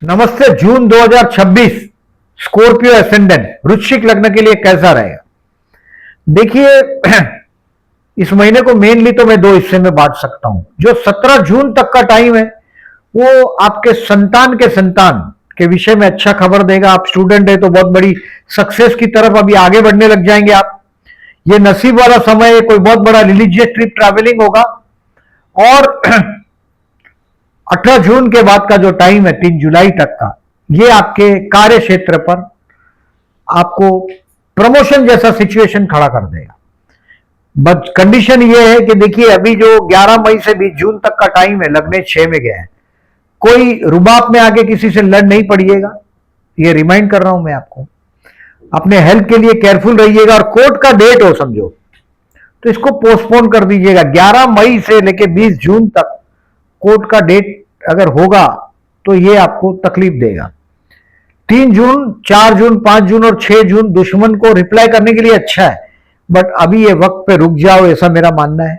नमस्ते। जून 2026 Scorpio ascendant वृश्चिक लग्न के लिए कैसा रहेगा? देखिए, इस महीने को मेनली तो मैं दो हिस्से में बांट सकता हूं। जो 17 जून तक का टाइम है वो आपके संतान के विषय में अच्छा खबर देगा। आप स्टूडेंट है तो बहुत बड़ी सक्सेस की तरफ अभी आगे बढ़ने लग जाएंगे आप। ये नसीब वाला समय है, कोई बहुत बड़ा रिलीजियस ट्रिप ट्रैवलिंग होगा। और 18 जून के बाद का जो टाइम है 3 जुलाई तक का, ये आपके कार्य क्षेत्र पर आपको प्रमोशन जैसा सिचुएशन खड़ा कर देगा। बट कंडीशन ये है कि देखिए, अभी जो 11 मई से 20 जून तक का टाइम है, लग्न 6 में गया है। कोई रुबाब में आके किसी से लड़ नहीं पड़िएगा, ये रिमाइंड कर रहा हूं मैं आपको। अपने हेल्थ के लिए केयरफुल रहिएगा। और कोर्ट का डेट हो समझो तो इसको पोस्टपोन कर दीजिएगा। 11 मई से लेके 20 जून तक कोर्ट का डेट अगर होगा तो ये आपको तकलीफ देगा। 3 जून, 4 जून, 5 जून और 6 जून दुश्मन को रिप्लाई करने के लिए अच्छा है, बट अभी ये वक्त पे रुक जाओ, ऐसा मेरा मानना है।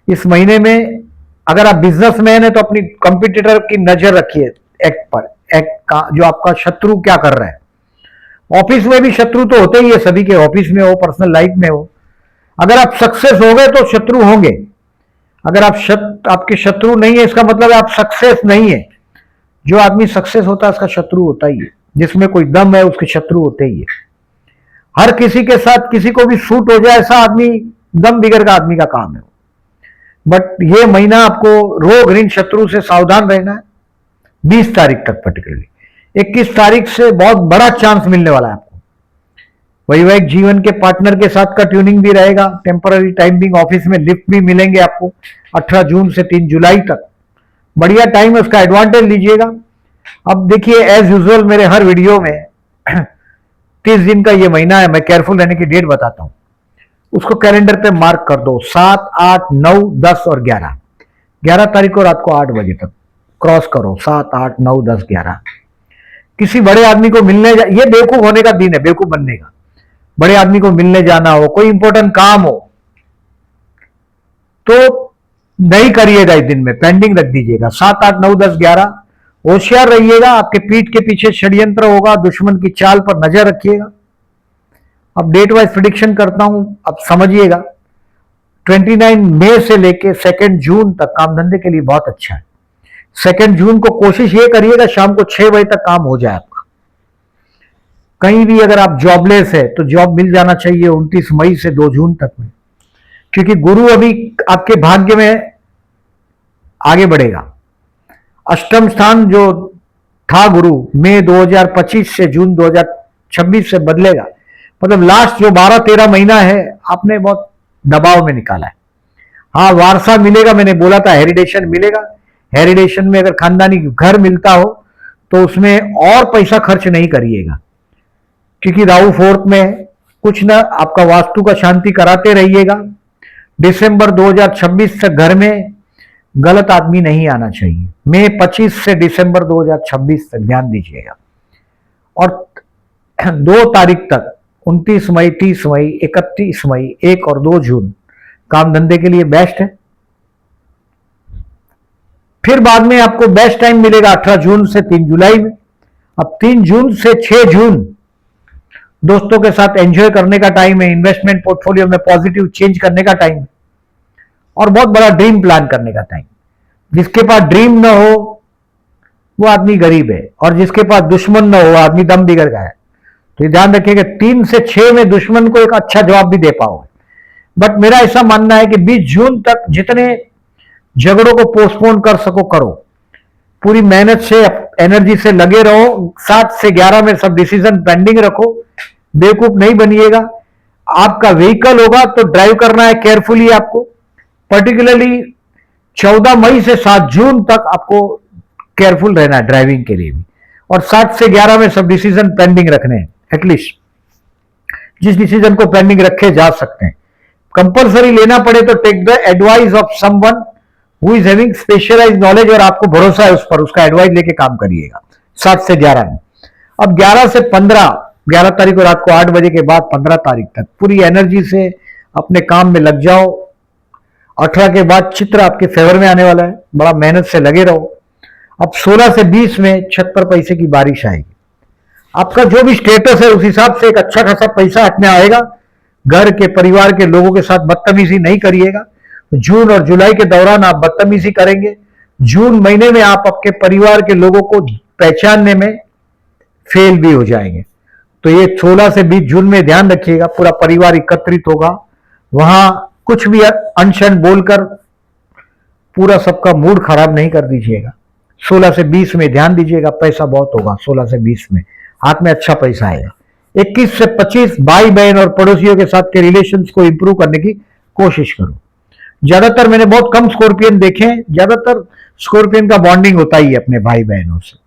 इस महीने में अगर आप बिजनेसमैन है तो अपनी कंपटीटर की नजर रखिए एक्ट पर, एक्ट का जो आपका शत्रु क्या कर रहा है। ऑफिस में भी शत्रु तो होते ही है सभी के, ऑफिस में हो, पर्सनल लाइफ में हो। अगर आप सक्सेस हो गए तो शत्रु होंगे। अगर आपके शत्रु नहीं है इसका मतलब है आप सक्सेस नहीं है। जो आदमी सक्सेस होता है उसका शत्रु होता ही है। जिसमें कोई दम है उसके शत्रु होते ही है। हर किसी के साथ किसी को भी सूट हो जाए ऐसा आदमी दम बिगड़ का आदमी का काम है। बट ये महीना आपको रोग ऋण शत्रु से सावधान रहना है। 20 तारीख तक पर्टिकुलरली 21 तारीख से बहुत बड़ा चांस मिलने वाला है आपको। वैवाहिक जीवन के पार्टनर के साथ का ट्यूनिंग भी रहेगा। टेम्पररी टाइमिंग ऑफिस में लिफ्ट भी मिलेंगे आपको। 18 जून से 3 जुलाई तक बढ़िया टाइम है, उसका एडवांटेज लीजिएगा। अब देखिए, एज यूजुअल मेरे हर वीडियो में 30 दिन का ये महीना है, मैं केयरफुल रहने की डेट बताता हूं। उसको कैलेंडर पे मार्क कर दो। 7, 8, 9, 10 और 11। 11 तारीख को रात को 8 बजे तक क्रॉस करो। 7, 8, 9, 10, 11। किसी बड़े आदमी को मिलने ये बेवकूफ होने का दिन है, बेवकूफ बनने का। बड़े आदमी को मिलने जाना हो, कोई इंपॉर्टेंट काम हो तो नहीं करिएगा इस दिन में, पेंडिंग रख दीजिएगा। 7, 8, 9, 10, 11 होशियार रहिएगा। आपके पीठ के पीछे षड्यंत्र होगा, दुश्मन की चाल पर नजर रखिएगा। अब डेट वाइज प्रिडिक्शन करता हूं, अब समझिएगा। 29 मई से लेके 2 जून तक काम धंधे के लिए बहुत अच्छा है। 2 जून को कोशिश ये करिएगा शाम को 6 बजे तक काम हो जाए आपका। कहीं भी अगर आप जॉबलेस है तो जॉब मिल जाना चाहिए 29 मई से 2 जून तक में, क्योंकि गुरु अभी आपके भाग्य में आगे बढ़ेगा। अष्टम स्थान जो था गुरु मई 2025 से जून 2026 से बदलेगा। मतलब लास्ट जो 12-13 महीना है आपने बहुत दबाव में निकाला है। हाँ, वारसा मिलेगा, मैंने बोला था हेरिडेशन मिलेगा। हेरिडेशन में अगर खानदानी घर मिलता हो तो उसमें और पैसा खर्च नहीं करिएगा, क्योंकि राहु 4th में कुछ ना आपका वास्तु का शांति कराते रहिएगा। दिसंबर 2026 से घर में गलत आदमी नहीं आना चाहिए। मई 25 से दिसंबर 2026 तक ध्यान दीजिएगा। और 2 तारीख तक 29 मई, 30 मई, 31 मई, 1 और 2 जून काम धंधे के लिए बेस्ट है। फिर बाद में आपको बेस्ट टाइम मिलेगा 18 जून से 3 जुलाई में। अब 3 जून से 6 जून दोस्तों के साथ एंजॉय करने का टाइम है। इन्वेस्टमेंट पोर्टफोलियो में पॉजिटिव चेंज करने का टाइम है और बहुत बड़ा ड्रीम प्लान करने का टाइम। जिसके पास ड्रीम ना हो वो आदमी गरीब है, और जिसके पास दुश्मन ना हो वो आदमी दम बिगड़ गया है। तो ये ध्यान रखिएगा, 3 से 6 में दुश्मन को एक अच्छा जवाब भी दे पाओगे। बट मेरा ऐसा मानना है कि 20 जून तक जितने झगड़ों को पोस्टपोन कर सको करो। पूरी मेहनत से एनर्जी से लगे रहो। 7 से 11 में सब डिसीजन पेंडिंग रखो। बेवकूफ नहीं बनिएगा। आपका व्हीकल होगा तो ड्राइव करना है केयरफुली आपको। पर्टिकुलरली 14 मई से 7 जून तक आपको केयरफुल रहना है ड्राइविंग के लिए भी। और 7 से 11 में सब डिसीजन पेंडिंग रखने हैं। एटलीस्ट जिस डिसीजन को पेंडिंग रखे जा सकते हैं, कंपल्सरी लेना पड़े तो take the advice of someone who is having specialised knowledge, और आपको भरोसा है उस पर, उसका एडवाइस लेके काम करिएगा 7 से 11 में। अब 11 से 15, 11 तारीख को रात को 8 बजे के बाद 15 तारीख तक पूरी एनर्जी से अपने काम में लग जाओ। 18 के बाद चित्र आपके फेवर में आने वाला है। बड़ा मेहनत से लगे रहो। अब 16 से 20 में छत पर पैसे की बारिश आएगी। आपका जो भी स्टेटस है उस हिसाब से एक अच्छा खासा पैसा हाथ में आएगा। घर के परिवार के लोगों के साथ बदतमीजी नहीं करिएगा। जून और जुलाई के दौरान आप बदतमीजी करेंगे, जून महीने में आप आपके परिवार के लोगों को पहचानने में फेल भी हो जाएंगे। तो ये 16 से 20 जून में ध्यान रखिएगा, पूरा परिवार एकत्रित होगा, वहां कुछ भी अनशन बोलकर पूरा सबका मूड खराब नहीं कर दीजिएगा। 16 से 20 में ध्यान दीजिएगा, पैसा बहुत होगा। 16 से 20 में हाथ में अच्छा पैसा आएगा। 21 से 25 भाई बहन और पड़ोसियों के साथ के रिलेशंस को इंप्रूव करने की कोशिश करो। ज्यादातर मैंने बहुत कम स्कॉर्पियन देखे हैं, ज्यादातर स्कॉर्पियन का बॉन्डिंग होता ही है अपने भाई बहनों से,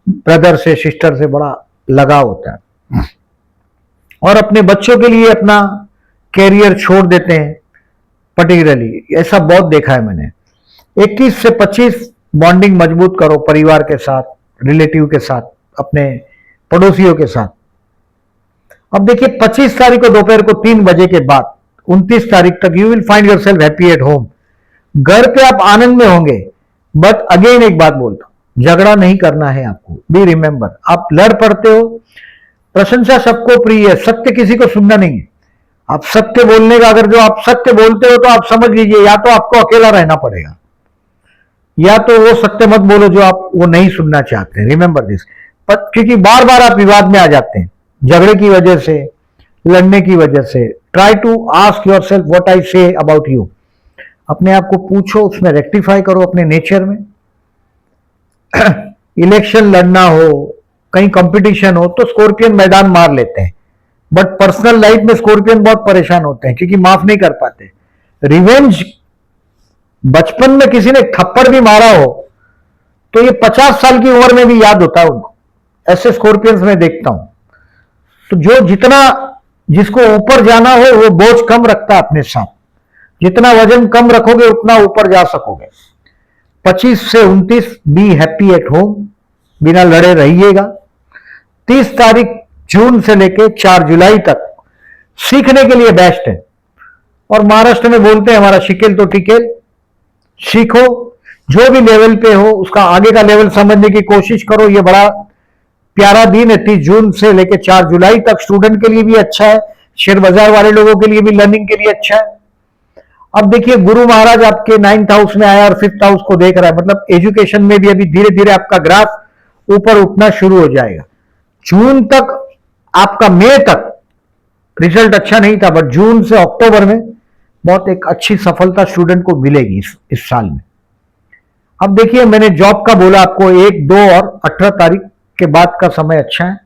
ब्रदर से, सिस्टर से बड़ा लगाव होता है, और अपने बच्चों के लिए अपना कैरियर छोड़ देते हैं पर्टिकुलरली, ऐसा बहुत देखा है मैंने। 21 से 25 बॉन्डिंग मजबूत करो परिवार के साथ, रिलेटिव के साथ, अपने पड़ोसियों के साथ। अब देखिए 25 तारीख को दोपहर को 3 बजे के बाद 29 तारीख तक you will find your self happy at home. घर पे आप आनंद में होंगे, बट अगेन एक बात बोलता हूं, झगड़ा नहीं करना है आपको। बी रिमेंबर, आप लड़ पड़ते हो, प्रशंसा सबको प्रिय है, सत्य किसी को सुनना नहीं है। आप सत्य बोलने का, अगर जो आप सत्य बोलते हो तो आप समझ लीजिए या तो आपको अकेला रहना पड़ेगा, या तो वो सत्य मत बोलो जो आप वो नहीं सुनना चाहते हैं। रिमेंबर दिस, क्योंकि बार बार आप विवाद में आ जाते हैं, झगड़े की वजह से, लड़ने की वजह से। Try to ask yourself what I say about you. अपने आप को पूछो, उसमें रेक्टिफाई करो अपने नेचर में। इलेक्शन लड़ना हो, कहीं कंपटीशन हो तो स्कॉर्पियन मैदान मार लेते हैं, बट पर्सनल लाइफ में स्कॉर्पियन बहुत परेशान होते हैं क्योंकि माफ नहीं कर पाते। रिवेंज, बचपन में किसी ने थप्पड़ भी मारा हो तो ये 50 साल की उम्र में भी याद होता है उनको, ऐसे स्कॉर्पियंस में देखता हूं। तो जो जितना जिसको ऊपर जाना हो वो बोझ कम रखता है अपने साथ, जितना वजन कम रखोगे उतना ऊपर जा सकोगे। 25 से 29 बी हैप्पी एट होम, बिना लड़े रहिएगा। 30 तारीख जून से लेके 4 जुलाई तक सीखने के लिए बेस्ट है, और महाराष्ट्र में बोलते हैं हमारा शिकेल तो टिकेल। सीखो, जो भी लेवल पे हो उसका आगे का लेवल समझने की कोशिश करो। ये बड़ा प्यारा दिन है, 30 जून से लेकर 4 जुलाई तक स्टूडेंट के लिए भी अच्छा है, शेयर बाजार वाले लोगों के लिए भी लर्निंग के लिए अच्छा है। अब देखिए गुरु महाराज आपके 9th हाउस में आया और 5th हाउस को देख रहा है, मतलब एजुकेशन में भी अभी धीरे धीरे आपका ग्राफ ऊपर उठना शुरू हो जाएगा। जून तक आपका, मई तक रिजल्ट अच्छा नहीं था, बट जून से अक्टूबर में बहुत एक अच्छी सफलता स्टूडेंट को मिलेगी इस साल में। अब देखिए मैंने जॉब का बोला आपको, 1, 2 और 18 तारीख के बाद का समय अच्छा है।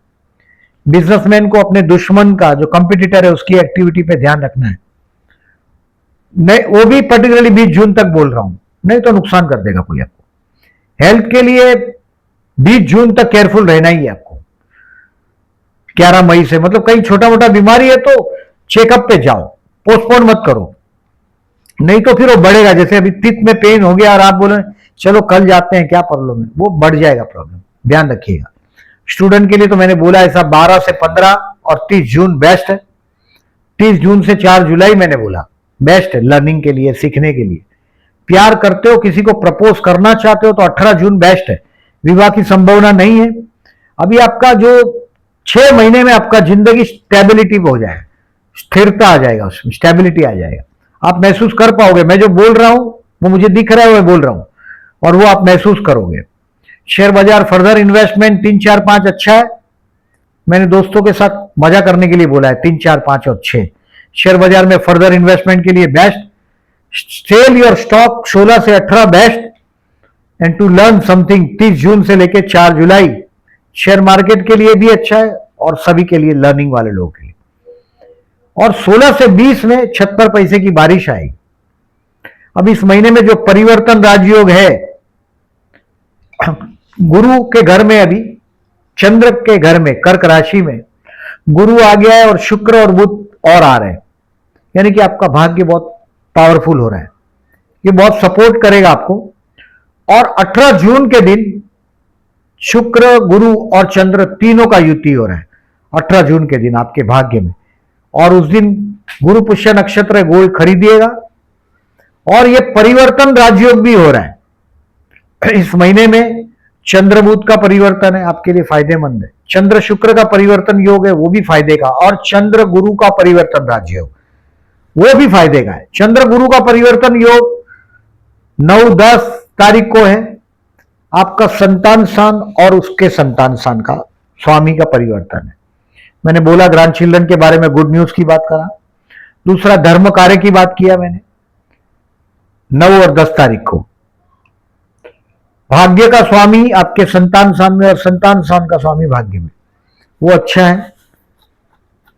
बिजनेसमैन को अपने दुश्मन का, जो कंपटीटर है, उसकी एक्टिविटी पे ध्यान रखना है। नहीं, वो भी पर्टिकुलरली 20 जून तक बोल रहा हूं, नहीं तो नुकसान कर देगा कोई आपको। हेल्थ के लिए 20 जून तक केयरफुल रहना ही है आपको। 11 मई से, मतलब कहीं छोटा मोटा बीमारी है तो चेकअप पे जाओ, पोस्टपोन मत करो, नहीं तो फिर वो बढ़ेगा। जैसे अभी पित्त में पेन हो गया और आप बोले चलो कल जाते हैं, क्या प्रॉब्लम है, वो बढ़ जाएगा प्रॉब्लम, ध्यान रखिएगा। स्टूडेंट के लिए तो मैंने बोला ऐसा 12 से 15 और 30 जून बेस्ट है। 30 जून से 4 जुलाई मैंने बोला बेस्ट है लर्निंग के लिए, सीखने के लिए। प्यार करते हो, किसी को प्रपोज करना चाहते हो तो 18 जून बेस्ट है। विवाह की संभावना नहीं है अभी। आपका जो 6 महीने में आपका जिंदगी स्टेबिलिटी हो जाए, स्थिरता आ जाएगा, उसमें स्टेबिलिटी आ जाएगा, आप महसूस कर पाओगे। मैं जो बोल रहा हूं वो मुझे दिख रहा है, मैं बोल रहा हूं, और वो आप महसूस करोगे। शेयर बाजार, फर्दर इन्वेस्टमेंट 3, 4, 5 अच्छा है। मैंने दोस्तों के साथ मजा करने के लिए बोला है 3, 4, 5 और 6। शेयर बाजार में फर्दर इन्वेस्टमेंट के लिए बेस्ट। सेल योर स्टॉक 16 से 18 best, and to learn something 30 जून से लेकर 4 जुलाई शेयर मार्केट के लिए भी अच्छा है, और सभी के लिए, लर्निंग वाले लोगों के लिए। और 16 से 20 में छत पर पैसे की बारिश आएगी। अब इस महीने में जो परिवर्तन राजयोग है, गुरु के घर में, अभी चंद्र के घर में, कर्क राशि में गुरु आ गया है, और शुक्र और बुध और आ रहे हैं, यानी कि आपका भाग्य बहुत पावरफुल हो रहा है, ये बहुत सपोर्ट करेगा आपको। और 18 जून के दिन शुक्र, गुरु और चंद्र तीनों का युति हो रहा है 18 जून के दिन आपके भाग्य में। और उस दिन गुरु पुष्य नक्षत्र है, गोल्ड खरीदिएगा। और ये परिवर्तन राजयोग भी हो रहा है इस महीने में। चंद्र बुध का परिवर्तन है, आपके लिए फायदेमंद है। चंद्र शुक्र का परिवर्तन योग है, वो भी फायदे का। और चंद्र गुरु का परिवर्तन राजयोग, वो भी फायदे का है। चंद्र गुरु का परिवर्तन योग 9-10 तारीख को है। आपका संतान स्थान और उसके संतान स्थान का स्वामी का परिवर्तन है। मैंने बोला ग्रैंड चिल्ड्रन के बारे में, गुड न्यूज की बात करा। दूसरा धर्म कार्य की बात किया मैंने 9 और 10 तारीख को। भाग्य का स्वामी आपके संतान स्थान में और संतान स्थान का स्वामी भाग्य में, वो अच्छा है।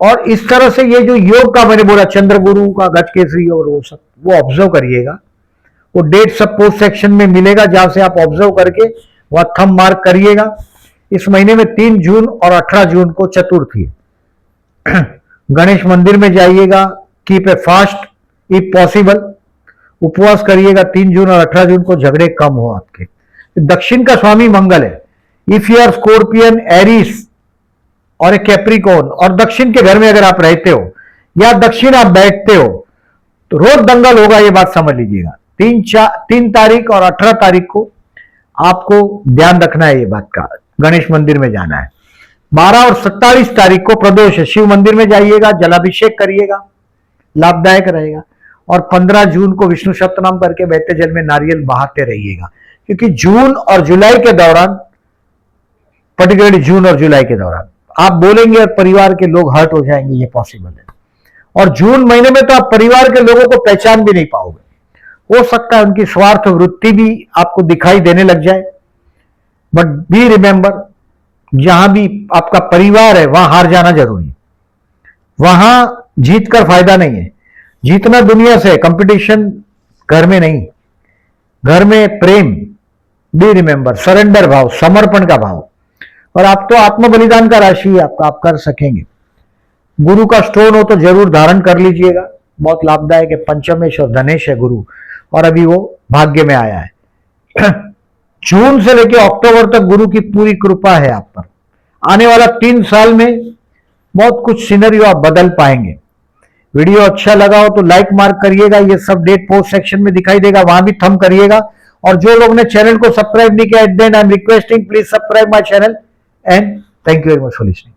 और इस तरह से ये जो योग का मैंने बोला चंद्र गुरु का गज केसरी और वो सब, वो ऑब्जर्व करिएगा। वो डेट सब पोस्ट सेक्शन में मिलेगा, जहां से आप ऑब्जर्व करके वहां थंब मार्क करिएगा। इस महीने में 3 जून और 18 जून को चतुर्थी है। गणेश मंदिर में जाइएगा, keep a fast if possible, उपवास करिएगा 3 जून और 18 जून को, झगड़े कम हो आपके। दक्षिण का स्वामी मंगल है। If you are scorpion, aries और ए कैप्रिकॉर्न, और दक्षिण के घर में अगर आप रहते हो या दक्षिण आप बैठते हो तो रोज दंगल होगा, ये बात समझ लीजिएगा। 3 तारीख और 18 तारीख को आपको ध्यान रखना है ये बात का, गणेश मंदिर में जाना है। 12 और 27 तारीख को प्रदोष है, शिव मंदिर में जाइएगा, जलाभिषेक करिएगा, लाभदायक रहेगा। और 15 जून को विष्णु सप्तनाम करके बहते जल में नारियल बहाते रहिएगा, क्योंकि जून और जुलाई के दौरान, पर्टिकुलरली जून और जुलाई के दौरान आप बोलेंगे और परिवार के लोग हर्ट हो जाएंगे, ये पॉसिबल है। और जून महीने में तो आप परिवार के लोगों को पहचान भी नहीं पाओगे। हो सकता है उनकी स्वार्थ वृत्ति भी आपको दिखाई देने लग जाए। बट बी रिमेंबर, जहां भी आपका परिवार है वहां हार जाना जरूरी है। वहां जीत कर फायदा नहीं है। जीतना दुनिया से, कंपटीशन घर में नहीं। घर में प्रेम, बी रिमेंबर, सरेंडर भाव, समर्पण का भाव। और आप तो आत्म बलिदान का राशि है आपका, आप कर सकेंगे। गुरु का स्टोन हो तो जरूर धारण कर लीजिएगा, बहुत लाभदायक है। पंचमेश और धनेश है गुरु, और अभी वो भाग्य में आया है। जून से लेकर अक्टूबर तक गुरु की पूरी कृपा है आप पर। आने वाला 3 साल में बहुत कुछ सिनेरियो आप बदल पाएंगे। वीडियो अच्छा लगा हो तो लाइक मार्क करिएगा, ये सब डेट पोस्ट सेक्शन में दिखाई देगा, वहां भी थंब करिएगा। और जो लोग ने चैनल को सब्सक्राइब नहीं किया, at the and I am requesting please subscribe my channel and thank you very much for listening.